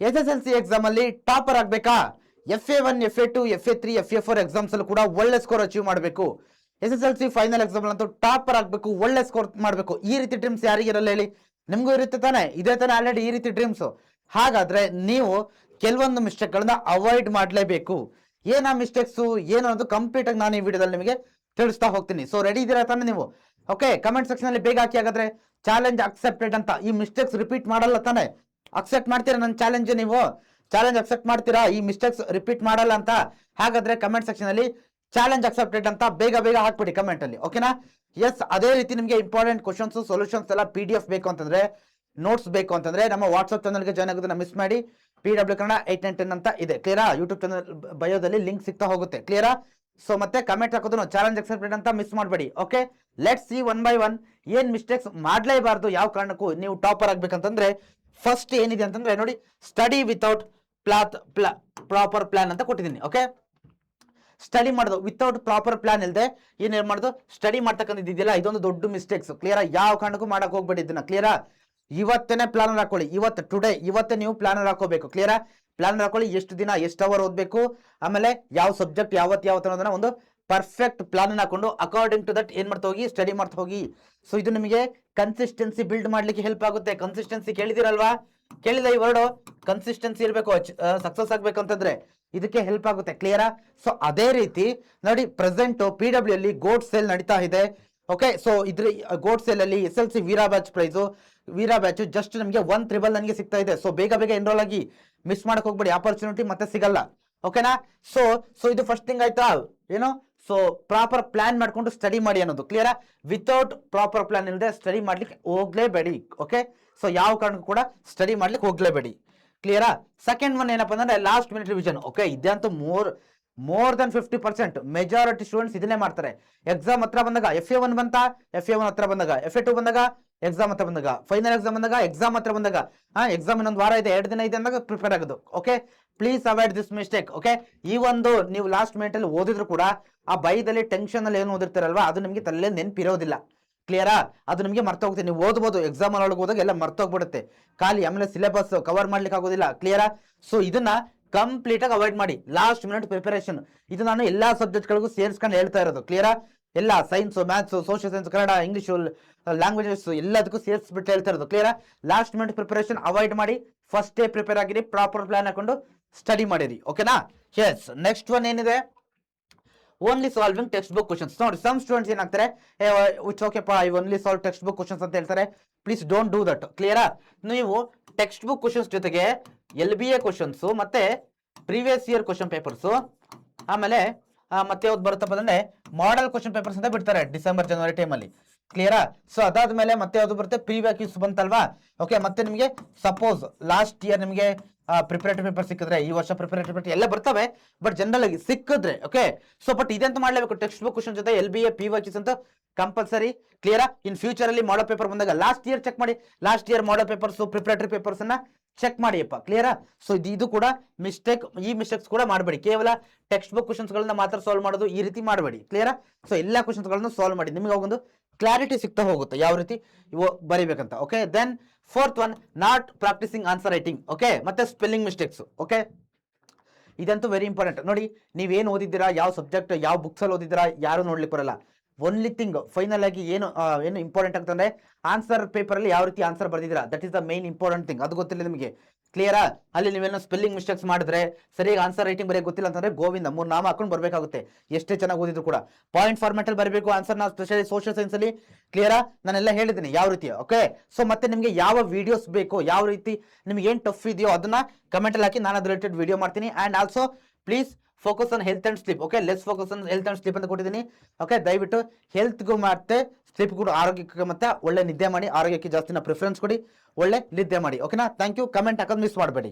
SSLC exam ಅಲ್ಲಿ topper ಆಗ್ಬೇಕಾ? FA1, FA2, FA3, FA4 exams ಅಲ್ಲಿ ಕೂಡ ಒಳ್ಳೆ ಸ್ಕೋರ್ ಅಚೀವ್ ಮಾಡಬೇಕು. SSLC ಫೈನಲ್ ಎಕ್ಸಾಮ್ ಅಂತೂ ಟಾಪರ್ ಆಗಬೇಕು, ಒಳ್ಳೆ ಸ್ಕೋರ್ ಮಾಡಬೇಕು. ಈ ರೀತಿ ಡ್ರೀಮ್ಸ್ ಯಾರಿಗಿರಲ್ಲ ಹೇಳಿ? ನಿಮಗೂ ಇರುತ್ತೆ ತಾನೆ? ಇದೇ ತಾನೆ ಆಲ್ರೆಡಿ ಈ ರೀತಿ ಡ್ರೀಮ್ಸ್. ಹಾಗಾದ್ರೆ ನೀವು ಕೆಲವೊಂದು ಮಿಸ್ಟೇಕ್ಗಳನ್ನ ಅವಾಯ್ಡ್ ಮಾಡಲೇಬೇಕು. ಏನಾ ಮಿಸ್ಟೇಕ್ಸು ಏನು ಅನ್ನೋದು ಕಂಪ್ಲೀಟ್ ಆಗಿ ನಾನು ಈ ವಿಡಿಯೋದಲ್ಲಿ ನಿಮಗೆ ತಿಳಿಸ್ತಾ ಹೋಗ್ತೀನಿ. ಸೊ ರೆಡಿ ಇದ್ದೀರಾ ತಾನೆ ನೀವು? ಓಕೆ, ಕಮೆಂಟ್ ಸೆಕ್ಷನ್ ಅಲ್ಲಿ ಬೇಗ ಹಾಕಿ. ಹಾಗಾದ್ರೆ ಚಾಲೆಂಜ್ ಅಕ್ಸೆಪ್ಟೆಡ್ ಅಂತ. ಈ ಮಿಸ್ಟೇಕ್ಸ್ ರಿಪೀಟ್ ಮಾಡಲ್ಲ ತಾನೆ? ಅಕ್ಸೆಪ್ಟ್ ಮಾಡ್ತೀರಾ ನನ್ನ ಚಾಲೆಂಜ್? ನೀವು ಚಾಲೆಂಜ್ ಅಕ್ಸೆಪ್ಟ್ ಮಾಡ್ತೀರಾ ಈ ಮಿಸ್ಟೇಕ್ಸ್ ರಿಪೀಟ್ ಮಾಡಲ್ಲ ಅಂತ? ಹಾಗಾದ್ರೆ ಕಮೆಂಟ್ ಸೆಕ್ಷನ್ ಅಲ್ಲಿ ಚಾಲೆಂಜ್ ಅಕ್ಸೆಪ್ಟೆಡ್ ಅಂತ ಬೇಗ ಬೇಗ ಹಾಕ್ಬಿಡಿ ಕಮೆಂಟ್ ಅಲ್ಲಿ, ಓಕೆನಾ? ಎಸ್, ಅದೇ ರೀತಿ ನಿಮಗೆ ಇಂಪಾರ್ಟೆಂಟ್ ಕ್ವಶನ್ಸ್ ಸೊಲ್ಯೂಷನ್ಸ್ ಎಲ್ಲ PDF ಬೇಕು ಅಂತಂದ್ರೆ, ನೋಟ್ಸ್ ಬೇಕು ಅಂತಂದ್ರೆ ನಮ್ಮ ವಾಟ್ಸ್ಆಪ್ ಚಾನಲ್ಗೆ ಜಾಯ್ನ್ ಆಗೋದನ್ನ ಮಿಸ್ ಮಾಡಿ. PW ಕನ್ನಡ 810 ಅಂತ ಇದೆ, ಕ್ಲಿಯರಾ? ಯೂಟ್ಯೂಬ್ ಚಾನಲ್ ಬಯೋದಲ್ಲಿ ಲಿಂಕ್ ಸಿಗ್ತಾ ಹೋಗುತ್ತೆ, ಕ್ಲಿಯರಾ? ಸೊ ಮತ್ತೆ ಕಮೆಂಟ್ ಹಾಕೋದನ್ನು ಚಾಲೆಂಜ್ ಅಕ್ಸೆಪ್ಟೆಡ್ ಅಂತ ಮಿಸ್ ಮಾಡಬೇಡಿ. Okay, let's see one by one ಏನ್ ಮಿಸ್ಟೇಕ್ಸ್ ಮಾಡಲೇಬಾರ್ದು ಯಾವ ಕಾರಣಕ್ಕೂ ನೀವು ಟಾಪರ್ ಆಗ್ಬೇಕಂತಂದ್ರೆ. ಫಸ್ಟ್ ಏನಿದೆ ಅಂತಂದ್ರೆ ನೋಡಿ, ಸ್ಟಡಿ ವಿತೌಟ್ ಪ್ರಾಪರ್ ಪ್ಲಾನ್ ಅಂತ ಕೊಟ್ಟಿದ್ದೀನಿ. ಓಕೆ, ಸ್ಟಡಿ ಮಾಡೋದು ವಿತೌಟ್ ಪ್ರಾಪರ್ ಪ್ಲಾನ್ ಇಲ್ಲದೆ ಏನ್ ಮಾಡೋದು, ಸ್ಟಡಿ ಮಾಡ್ತಕ್ಕಂಥದ್ದಿದೆಯಲ್ಲ, ಇದೊಂದು ದೊಡ್ಡ ಮಿಸ್ಟೇಕ್ಸ್, ಕ್ಲಿಯರಾ? ಯಾವ ಕಾರಣಕ್ಕೂ ಮಾಡಕ್ ಹೋಗ್ಬೇಡಿ ಇದನ್ನ, ಕ್ಲಿಯರಾ? ಇವತ್ತೇನೆ ಪ್ಲಾನ್ ಹಾಕೊಳ್ಳಿ, ಇವತ್ತೇ ನೀವು ಪ್ಲಾನ್ ಹಾಕೋಬೇಕು, ಕ್ಲಿಯರಾ? ಪ್ಲಾನ್ ಹಾಕೊಳ್ಳಿ, ಎಷ್ಟು ದಿನ ಎಷ್ಟು ಅವರ್ ಓದಬೇಕು, ಆಮೇಲೆ ಯಾವ ಸಬ್ಜೆಕ್ಟ್ ಯಾವತ್ತು ಅನ್ನೋದನ್ನ ಒಂದು ಪರ್ಫೆಕ್ಟ್ ಪ್ಲಾನ್ ಹಾಕೊಂಡು ಅಕಾರ್ಡಿಂಗ್ ಟು ದಟ್ ಏನ್ ಮಾಡ್ತಾ ಹೋಗಿ, ಸ್ಟಡಿ ಮಾಡ್ತಾ ಹೋಗಿ. ಸೊ ಇದು ನಿಮಗೆ ಕನ್ಸಿಸ್ಟೆನ್ಸಿ ಬಿಲ್ಡ್ ಮಾಡ್ಲಿಕ್ಕೆ ಹೆಲ್ಪ್ ಆಗುತ್ತೆ. ಕನ್ಸಿಸ್ಟೆನ್ಸಿ ಕೇಳಿದಿರಲ್ವಾ? ಕೇಳಿದ ಈ ವರ್ಡ್ ಕನ್ಸಿಸ್ಟೆನ್ಸಿ ಇರಬೇಕು ಸಕ್ಸಸ್ ಆಗ್ಬೇಕು ಅಂತಂದ್ರೆ, ಇದಕ್ಕೆ ಹೆಲ್ಪ್ ಆಗುತ್ತೆ, ಕ್ಲಿಯರಾ? ಸೊ ಅದೇ ರೀತಿ ನೋಡಿ, ಪ್ರೆಸೆಂಟ್ PW ಅಲ್ಲಿ ಗೋಡ್ ಸೇಲ್ ನಡೀತಾ ಇದೆ. ಓಕೆ, ಸೊ ಇದ್ರ ಗೋಡ್ ಸೇಲ್ ಅಲ್ಲಿ SLC ವೀರಾ ಬ್ಯಾಚ್ ಜಸ್ಟ್ ನಮಗೆ 1 ನನಗೆ ಸಿಗ್ತಾ ಇದೆ. ಸೊ ಬೇಗ ಎನ್ರೋಲ್ ಆಗಿ, ಮಿಸ್ ಮಾಡಕ್ ಹೋಗ್ಬೇಡಿ, ಆಪರ್ಚುನಿಟಿ ಮತ್ತೆ ಸಿಗಲ್ಲ, ಓಕೆನಾ? ಸೊ ಇದು ಫಸ್ಟ್ ಥಿಂಗ್ ಆಯ್ತಾ ಏನು? ಸೊ ಪ್ರಾಪರ್ ಪ್ಲಾನ್ ಮಾಡ್ಕೊಂಡು ಸ್ಟಡಿ ಮಾಡಿ ಅನ್ನೋದು, ಕ್ಲಿಯರಾ? ವಿತೌಟ್ ಪ್ರಾಪರ್ ಪ್ಲಾನ್ ಇಲ್ಲದೆ ಸ್ಟಡಿ ಮಾಡ್ಲಿಕ್ಕೆ ಹೋಗ್ಲೇಬೇಡಿ. ಓಕೆ, ಸೊ ಯಾವ ಕಾರಣಕ್ಕೂ ಕೂಡ ಸ್ಟಡಿ ಮಾಡ್ಲಿಕ್ಕೆ ಹೋಗ್ಲೇಬೇಡಿ, ಕ್ಲಿಯರಾ? ಸೆಕೆಂಡ್ ಒನ್ ಏನಪ್ಪಾ ಅಂದ್ರೆ ಲಾಸ್ಟ್ ಮಿನಿಟ್ ರಿವಿಷನ್. ಓಕೆ, ಇದಂತೂ ಮೋರ್ ದನ್ 50% ಮೆಜಾರಿಟಿ ಸ್ಟೂಡೆಂಟ್ಸ್ ಇದನ್ನೇ ಮಾಡ್ತಾರೆ. ಎಕ್ಸಾಮ್ ಹತ್ರ ಬಂದಾಗ FA1 ಬಂತ, FA1 ಹತ್ರ ಬಂದಾಗ FA2 ಬಂದಾಗ, ಎಕ್ಸಾಮ್ ಹತ್ರ ಬಂದಾಗ, ಫೈನಲ್ ಎಕ್ಸಾಮ್ ಬಂದಾಗ, ಎಕ್ಸಾಮ್ ಹತ್ರ ಬಂದಾಗ, ಎಕ್ಸಾಮ್ ಇನ್ನೊಂದು ವಾರ ಇದೆ, 2 ದಿನ ಇದೆ ಅಂದಾಗ ಪ್ರಿಪೇರ್ ಆಗೋದು. Okay, please avoid this mistake. Okay, ಈ ಒಂದು ನೀವು ಲಾಸ್ಟ್ ಮಿನಿಟ್ ಅಲ್ಲಿ ಓದಿದ್ರು ಕೂಡ ಆ ಭಯದಲ್ಲಿ ಟೆನ್ಷನ್ ಅಲ್ಲಿ ಏನು ಓದಿರ್ತಾರಲ್ವಾ, ಅದು ನಿಮಗೆ ತಲೆ ನೆನಪಿರೋದಿಲ್ಲ, ಕ್ಲಿಯರಾ? ಅದು ನಿಮಗೆ ಮರ್ತೋಗುತ್ತೆ. ನೀವು ಓದ್ಬೋದು, ಎಕ್ಸಾಮ್ ಒಳಗೆ ಹೋದಾಗ ಎಲ್ಲ ಮರ್ತೋಗ್ಬಿಡುತ್ತೆ ಖಾಲಿ, ಆಮೇಲೆ ಸಿಲೆಬಸ್ ಕವರ್ ಮಾಡ್ಲಿಕ್ಕೆ ಆಗೋದಿಲ್ಲ, ಕ್ಲಿಯರಾ? ಸೊ ಇದನ್ನ ಕಂಪ್ಲೀಟ್ ಆಗಿ ಅವಾಯ್ಡ್ ಮಾಡಿ. ಲಾಸ್ಟ್ ಮಿನಿಟ್ ಪ್ರಿಪರೇಷನ್ ಇದು ನಾನು ಎಲ್ಲಾ ಸಬ್ಜೆಕ್ಟ್ಗಳಿಗೂ ಸೇರಿಸ್ಕೊಂಡು ಹೇಳ್ತಾ ಇರೋದು, ಕ್ಲಿಯರಾ? ಎಲ್ಲ science, maths, social science, Kannada, English, languages ಎಲ್ಲದಕ್ಕೂ ಸೇರಿಸ್ಬಿಟ್ಟು ಹೇಳ್ತಾ ಇರೋದು, ಕ್ಲಿಯರಾ? ಲಾಸ್ಟ್ ಮಿನಿಟ್ ಪ್ರಿಪರೇಷನ್ ಅವಾಯ್ಡ್ ಮಾಡಿ, ಫಸ್ಟ್ ಡೇ ಪ್ರಿಪೇರ್ ಆಗಿರಿ, ಪ್ರಾಪರ್ ಪ್ಲಾನ್ ಹಾಕೊಂಡು ಸ್ಟಡಿ ಮಾಡಿರಿ, ಓಕೆನಾ? ಎಸ್, ನೆಕ್ಸ್ಟ್ ಒನ್ ಏನಿದೆ, only solving textbook questions. ನೋಡಿ, ಸಮ್ ಸ್ಟೂಡೆಂಟ್ಸ್ ಏನಾಗ್ತಾರೆ, ಇಟ್ಸ್ ಓಕೆಪ್ಪ, I only solve textbook questions ಅಂತ ಹೇಳ್ತಾರೆ. ಪ್ಲೀಸ್ ಡೋಂಟ್ ಡೂ ದಟ್, ಕ್ಲಿಯರಾ? ನೀವು ಟೆಕ್ಸ್ಟ್ ಬುಕ್ ಕ್ವಶನ್ಸ್ ಜೊತೆಗೆ LBA ಕ್ವಶನ್ಸ್ ಮತ್ತೆ ಪ್ರೀವಿಯಸ್ ಇಯರ್ ಕ್ವಶನ್ ಪೇಪರ್ಸ್, ಆಮೇಲೆ ಮತ್ತೆ ಯಾವ್ದು ಬರುತ್ತಪ್ಪ ಅಂದ್ರೆ ಮಾಡೆಲ್ ಕ್ವಶನ್ ಪೇಪರ್ಸ್ ಅಂತ ಬಿಡ್ತಾರೆ ಡಿಸೆಂಬರ್ ಜನವರಿ ಟೈಮಲ್ಲಿ, ಕ್ಲಿಯರಾ? ಸೊ ಅದಾದ್ಮೇಲೆ ಮತ್ತೆ ಯಾವ್ದು ಬರುತ್ತೆ, ಪ್ರೀವಿಯಸ್ ಬಂತಲ್ವಾ? ಓಕೆ, ಮತ್ತೆ ನಿಮಗೆ ಸಪೋಸ್ ಲಾಸ್ಟ್ ಇಯರ್ ನಿಮಗೆ ಪ್ರಿಪರೇಟರಿ ಪೇಪರ್ ಸಿಕ್ಕಿದ್ರೆ, ಈ ವರ್ಷ ಪ್ರಿಪರೇಟರಿ ಪೇಪರ್ ಎಲ್ಲ ಬರ್ತವೆ, ಬಟ್ ಜನರಲ್ ಆಗಿ ಸಿಕ್ಕಿದ್ರೆ, ಓಕೆ, ಸೊ ಬಟ್ ಇದಂತ ಮಾಡಲೇಬೇಕು, ಟೆಕ್ಸ್ಟ್ ಬುಕ್ ಕ್ವಶನ್ ಜೊತೆ LBA PYQs ಅಂತ ಕಂಪಲ್ಸರಿ, ಕ್ಲಿಯರಾ? ಇನ್ ಫ್ಯೂಚರ್ ಅಲ್ಲಿ ಮಾಡಲ್ ಪೇಪರ್ ಬಂದಾಗ ಲಾಸ್ಟ್ ಇಯರ್ ಚೆಕ್ ಮಾಡಿ, ಲಾಸ್ಟ್ ಇಯರ್ ಮಾಡಲ್ ಪೇಪರ್ಸ್, ಪ್ರಿಪರೇಟರಿ ಪೇಪರ್ಸ್ ಅನ್ನ ಚೆಕ್ ಮಾಡಿಯಪ್ಪ, ಕ್ಲಿಯರಾ? ಸೊ ಇದು ಕೂಡ ಮಿಸ್ಟೇಕ್. ಈ ಮಿಸ್ಟೇಕ್ಸ್ ಕೂಡ ಮಾಡಬೇಡಿ. ಕೇವಲ ಟೆಕ್ಸ್ಟ್ ಬುಕ್ ಕ್ವಶನ್ಸ್ ಗಳನ್ನ ಮಾತ್ರ ಸಾಲ್ವ್ ಮಾಡೋದು ಈ ರೀತಿ ಮಾಡಬೇಡಿ, ಕ್ಲಿಯರಾ? ಸೊ ಎಲ್ಲಾ ಕ್ವಶನ್ಸ್ ಗಳನ್ನು ಸಾಲ್ವ್ ಮಾಡಿ, ನಿಮಗೆ ಒಂದು ಕ್ಲಾರಿಟಿ ಸಿಗ್ತಾ ಹೋಗುತ್ತೆ ಯಾವ ರೀತಿ ಬರೀಬೇಕಂತ. Okay, then fourth one, not practising answer writing. Okay, ಮತ್ತೆ ಸ್ಪೆಲ್ಲಿಂಗ್ ಮಿಸ್ಟೇಕ್ಸ್. ಓಕೆ, ಇದಂತೂ ವೆರಿ ಇಂಪಾರ್ಟೆಂಟ್. ನೋಡಿ, ನೀವೇನು ಓದಿದ್ದೀರಾ, ಯಾವ ಸಬ್ಜೆಕ್ಟ್ ಯಾವ ಬುಕ್ಸ್ ಅಲ್ಲಿ ಓದಿದ್ದೀರಾ ಯಾರು ನೋಡ್ಲಿಕ್ಕೆ ಬರಲ್ಲ. ಓನ್ಲಿ ಥಿಂಗ್ ಫೈನಲ್ ಆಗಿ ಏನು ಇಂಪಾರ್ಟೆಂಟ್ ಅಂತಂದ್ರೆ ಆನ್ಸರ್ ಪೇಪರ್ ಅಲ್ಲಿ ಯಾವ ರೀತಿ ಆನ್ಸರ್ ಬರ್ದಿದ್ದೀರಾ, that is the main important thing. ಅದು ಗೊತ್ತಿಲ್ಲ ನಿಮಗೆ, ಕ್ಲಿಯರಾ? ಅಲ್ಲಿ ನೀವೇನೋ ಸ್ಪೆಲ್ಲಿಂಗ್ ಮಿಸ್ಟೇಕ್ಸ್ ಮಾಡಿದ್ರೆ, ಸರಿಯಾಗಿ ಆನ್ಸರ್ ರೈಟಿಂಗ್ ಬರೆಯ ಗೊತ್ತಿಲ್ಲ ಅಂತಂದ್ರೆ ಗೋವಿಂದ 3 ನಾಮ ಹಾಕೊಂಡು ಬರಬೇಕಾಗುತ್ತೆ. ಎಷ್ಟೇ ಚೆನ್ನಾಗಿ ಓದಿದ್ರು ಕೂಡ ಪಾಯಿಂಟ್ ಫಾರ್ಮೆಟ್ ಅಲ್ಲಿ ಬರಬೇಕು ಆನ್ಸರ್ನ, ಸ್ಪೆಷಲಿ ಸೋಷಿಯಲ್ ಸೈನ್ಸ್ ಅಲ್ಲಿ, ಕ್ಲಿಯರಾ? ನಾನೆಲ್ಲ ಹೇಳಿದ್ದೀನಿ ಯಾವ ರೀತಿ. ಓಕೆ, ಸೊ ಮತ್ತೆ ನಿಮಗೆ ಯಾವ ವಿಡಿಯೋಸ್ ಬೇಕು, ಯಾವ ರೀತಿ ನಿಮ್ಗೆ ಏನ್ ಟಫ್ ಇದೆಯೋ ಅದನ್ನ ಕಮೆಂಟ್ ಅಲ್ಲಿ ಹಾಕಿ, ನಾನು ಅದ್ರ ರಿಲೇಟೆಡ್ ವಿಡಿಯೋ ಮಾಡ್ತೀನಿ. And also please focus on health and sleep. Okay, less focus on health and sleep ಅಂತ ಕೊಟ್ಟಿದ್ದೀನಿ. ಓಕೆ, ದಯವಿಟ್ಟು ಹೆಲ್ತ್ಗೂ ಮತ್ತೆ ಸ್ಲೀಪ್ ಕೂಡ, ಆರೋಗ್ಯಕ್ಕೆ ಮತ್ತೆ ಒಳ್ಳೆ ನಿದ್ದೆ ಮಾಡಿ, ಆರೋಗ್ಯಕ್ಕೆ ಜಾಸ್ತಿನ ಪ್ರಿಫರೆನ್ಸ್ ಕೊಡಿ, ಒಳ್ಳೆ ನಿದ್ದೆ ಮಾಡಿ, ಓಕೆನಾ? Thank you. ಕಮೆಂಟ್ ಹಾಕೋದು ಮಿಸ್ ಮಾಡಬೇಡಿ.